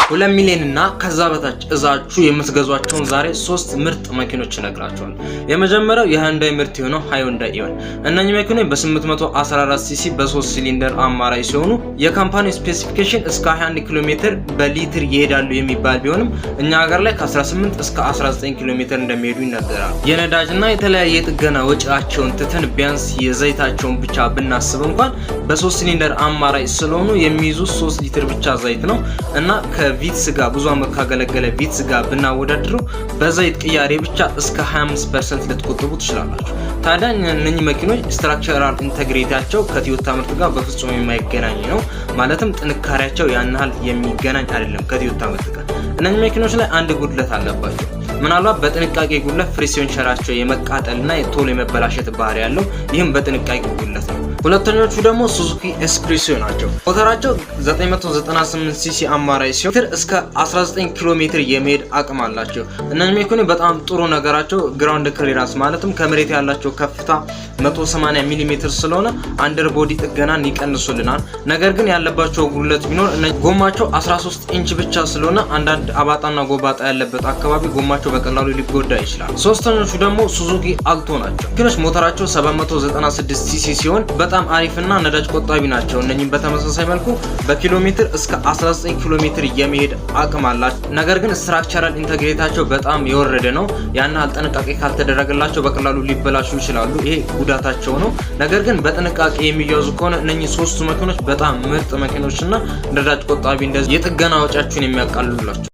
2 ሚሊዮን እና ከዛ በታች እዛችሁ የምትገዟቸውን ዛሬ 3 ምርጥ መኪኖች እነግራችኋለሁ። የመጀመሪያው የሃንዳይ ምርት የሆነው ሃይንዳይ ኢዮን። እነኚህ መኪኖች በ814 ሲሲ በ3 ሲሊንደር አማራጭ ሲሆኑ የካምፓኒው ስፔሲፊኬሽን እስከ 21 ኪሎ ሜትር በሊትር ይሄዳሉ የሚባል ቢሆንም እኛ ሀገር ላይ ከ18 እስከ 19 ኪሎ ሜትር እንደሚሄዱ ይነገራል። የነዳጅና የተለያየ የጥገና ወጪያቸውን ትተን ቢያንስ የዘይታቸውን ብቻ ብናስብ እንኳን በ3 ሲሊንደር አማራጭ ስለሆኑ የሚይዙ 3 ሊትር ብቻ ዘይት ነው እና ቪትስ ጋር ብዙ አመት ካገለገለ ቪትስ ጋር ብናወዳድረው በዘይት ቅያሬ ብቻ እስከ 25% ልትቆጥቡ ትችላላችሁ። ታዲያ እነኚህ መኪኖች ስትራክቸራል ኢንተግሪቲያቸው ከቶዮታ ምርት ጋር በፍጹም የማይገናኝ ነው። ማለትም ጥንካሬያቸው ያን ያህል የሚገናኝ አይደለም ከቶዮታ ምርት ጋር። እነኚህ መኪኖች ላይ አንድ ጉድለት አለባቸው። ምናልባት በጥንቃቄ ጉድለት ፍሪሲዮን ሸራቸው የመቃጠልና የቶሎ የመበላሸት ባህሪ ያለው፣ ይህም በጥንቃቄ ጉድለት ነው። ሁለተኞቹ ደግሞ ሱዙኪ ኤስፕሬሲዮ ናቸው። ሞተራቸው 998 ሲሲ አማራጭ ሲሆን እስከ 19 ኪሎ ሜትር የመሄድ አቅም አላቸው። እነዚህ መኪኖች በጣም ጥሩ ነገራቸው ግራውንድ ክሊራንስ ማለትም ከመሬት ያላቸው ከፍታ 180 ሚሊ ሜትር ስለሆነ አንደር ቦዲ ጥገናን ይቀንሱልናል። ነገር ግን ያለባቸው ጉድለት ቢኖር ጎማቸው 13 ኢንች ብቻ ስለሆነ አንዳንድ አባጣና ጎባጣ ያለበት አካባቢ ጎማቸው በቀላሉ ሊጎዳ ይችላል። ሶስተኞቹ ደግሞ ሱዙኪ አልቶ ናቸው። መኪኖች ሞተራቸው 796 ሲሲ ሲሆን በጣም አሪፍና ነዳጅ ቆጣቢ ናቸው። እነኚህም በተመሳሳይ መልኩ በኪሎ ሜትር እስከ 19 ኪሎ ሜትር የመሄድ አቅም አላቸው። ነገር ግን ስትራክቸራል ኢንተግሪቲያቸው በጣም የወረደ ነው። ያን ያህል ጥንቃቄ ካልተደረገላቸው በቀላሉ ሊበላሹ ይችላሉ። ይሄ ጉዳታቸው ነው። ነገር ግን በጥንቃቄ የሚያዙ ከሆነ እነኚህ ሶስቱ መኪኖች በጣም ምርጥ መኪኖችና ነዳጅ ቆጣቢ እንደዚህ የጥገና ወጪያቸውን የሚያቃልሉላቸው